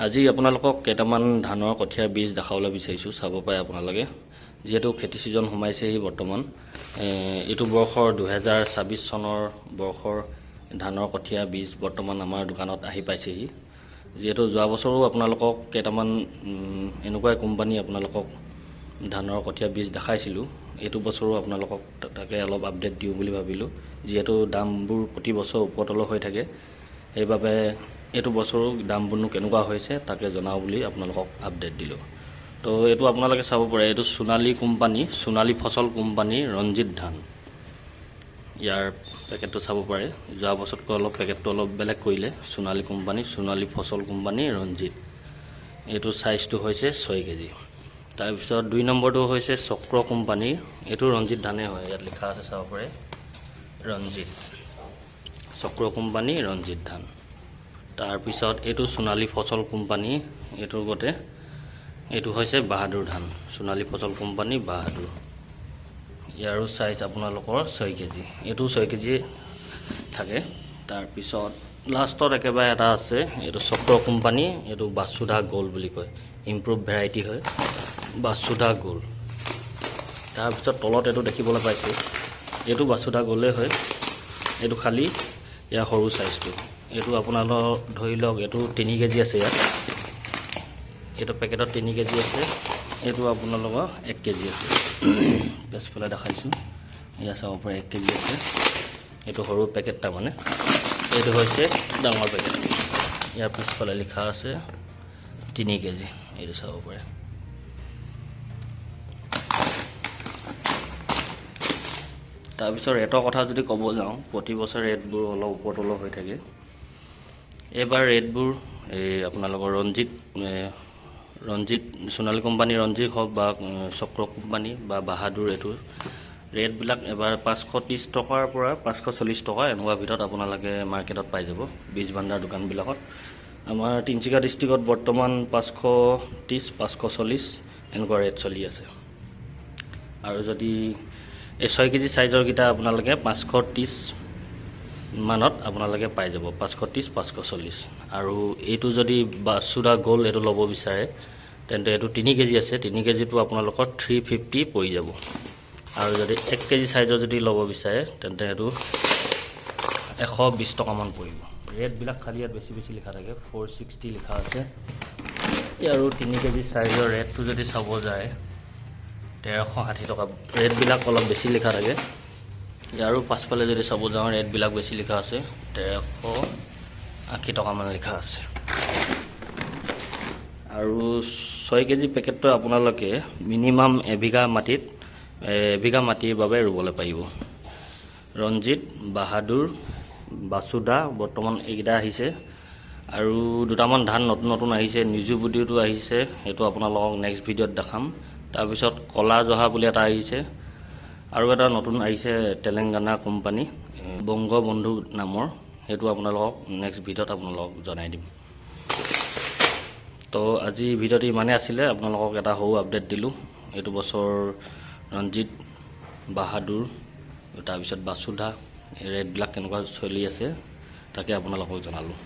আজি আপোনালোকক কেইটামান ধানৰ কঠীয়াৰ বীজ দেখাবলৈ বিচাৰিছোঁ, চাব পাৰে আপোনালোকে। যিহেতু খেতি ছিজন সোমাইছেহি বৰ্তমান, এইটো বৰ্ষৰ 2026 চনৰ বৰ্ষৰ ধানৰ কঠীয়া বীজ বৰ্তমান আমাৰ দোকানত আহি পাইছেহি। যিহেতু যোৱা বছৰো আপোনালোকক কেইটামান এনেকুৱাই কোম্পানী আপোনালোকক ধানৰ কঠীয়া বীজ দেখাইছিলোঁ। এইটো বছৰো আপোনালোকক তাকে অলপ আপডেট দিওঁ বুলি ভাবিলোঁ। যিহেতু দামবোৰ প্ৰতি বছৰ ওপৰ তলৰ হৈ থাকে, সেইবাবে এইটো বছৰো দামবোৰনো কেনেকুৱা হৈছে তাকে জনাওঁ বুলি আপোনালোকক আপডেট দিলোঁ। তো এইটো আপোনালোকে চাব পাৰে, এইটো সোণালী কোম্পানী, সোণালী ফচল কোম্পানীৰ ৰঞ্জিত ধান। ইয়াৰ পেকেটটো চাব পাৰে, যোৱা বছৰতকৈ অলপ পেকেটটো অলপ বেলেগ কৰিলে। সোণালী কোম্পানী, সোণালী ফচল কোম্পানী ৰঞ্জিত। এইটো চাইজটো হৈছে 6 কেজি। তাৰপিছত 2 নম্বৰটো হৈছে চক্ৰ কোম্পানীৰ, এইটো ৰঞ্জিত ধানেই হয়, ইয়াত লিখা আছে চাব পাৰে ৰঞ্জিত, চক্ৰ কোম্পানী ৰঞ্জিত ধান। তাৰপিছত এইটো সোণালী ফচল কোম্পানী, এইটোৰ গতে এইটো হৈছে বাহাদুৰ ধান, সোণালী ফচল কোম্পানী বাহাদুৰ। ইয়াৰো চাইজ আপোনালোকৰ 6 কেজি, এইটো 6 কেজি থাকে। তাৰপিছত লাষ্টত একেবাৰে এটা আছে, এইটো চক্ৰ কোম্পানী, এইটো বাসুধা গ'ল্ড বুলি কয়, ইম্প্ৰুভ ভেৰাইটি হয়, বাসুধা গ'ল্ড। তাৰপিছত তলত এইটো দেখিবলৈ পাইছে, এইটো বাসুধা গ'ল্ডেই হয়, এইটো খালী ইয়াৰ সৰু চাইজটো। এইটো আপোনালোক ধৰি লওক, এইটো 3 কেজি আছে ইয়াত, এইটো পেকেটত 3 কেজি আছে, এইটো আপোনালোকৰ 1 কেজি আছে। পিছফালে দেখাইছোঁ, ইয়াত চাব পাৰে 1 কেজি আছে, এইটো সৰু পেকেট তাৰমানে, এইটো হৈছে ডাঙৰ পেকেট। ইয়াৰ পিছফালে লিখা আছে 3 কেজি, এইটো চাব পাৰে। তাৰপিছত ৰেটৰ কথা যদি ক'ব যাওঁ, প্ৰতি বছৰে ৰেটবোৰ অলপ ওপৰ তলৰ হৈ থাকে। এইবাৰ ৰেটবোৰ আপোনালোকৰ ৰঞ্জিত সোণালী কোম্পানী ৰঞ্জিত হওক বা চক্ৰ কোম্পানী বা বাহাদুৰ, এইটো ৰেটবিলাক এবাৰ 530 টকাৰ পৰা 540 টকা এনেকুৱা ভিতৰত আপোনালোকে মাৰ্কেটত পাই যাব, বীজ ভাণ্ডাৰ দোকানবিলাকত। আমাৰ তিনিচুকীয়া ডিষ্ট্ৰিক্টত বৰ্তমান 530, 540 এনেকুৱা ৰেট চলি আছে। আৰু যদি এই 6 কেজি চাইজৰকেইটা আপোনালোকে 530 মানত আপোনালোকে পাই যাব, 530, 540। আৰু এইটো যদি বাসুধা গ'ল্ড এইটো ল'ব বিচাৰে, তেন্তে এইটো 3 কেজি আছে, 3 কেজিটো আপোনালোকৰ 350 পৰি যাব। আৰু যদি 1 কেজি চাইজৰ যদি ল'ব বিচাৰে, তেন্তে এইটো 120 টকামান পৰিব। ৰেটবিলাক খালি ইয়াত বেছি বেছি লিখা থাকে, 460 লিখা আছে। আৰু 3 কেজি চাইজৰ ৰেটটো যদি চাব যায় 1360 টকা, ৰেটবিলাক অলপ বেছি লিখা থাকে। ইয়াৰো পাছফালে যদি চাব যাওঁ, ৰেটবিলাক বেছি লিখা আছে, 1380 টকামান লিখা আছে। আৰু 6 কেজি পেকেটটো আপোনালোকে মিনিমাম এবিঘা মাটিৰ বাবে ৰুবলৈ পাৰিব। ৰঞ্জিত, বাহাদুৰ, বাসুধা বৰ্তমান এইকেইটা আহিছে। আৰু দুটামান ধান নতুন নতুন আহিছে, নিজু বুডিওটো আহিছে, সেইটো আপোনালোকক নেক্সট ভিডিঅ'ত দেখাম। তাৰপিছত কলা জহা বুলি এটা আহিছে, আৰু এটা নতুন আহিছে তেলেংগানা কোম্পানী, বংগবন্ধু নামৰ, সেইটো আপোনালোকক নেক্সট ভিডিঅ'ত আপোনালোকক জনাই দিম। তো আজি ভিডিঅ'টো ইমানেই আছিলে, আপোনালোকক এটা সৰু আপডেট দিলোঁ। এইটো বছৰ ৰঞ্জিত, বাহাদুৰ, তাৰপিছত বাসুধা ৰেটবিলাক কেনেকুৱা চলি আছে তাকে আপোনালোকক জনালোঁ।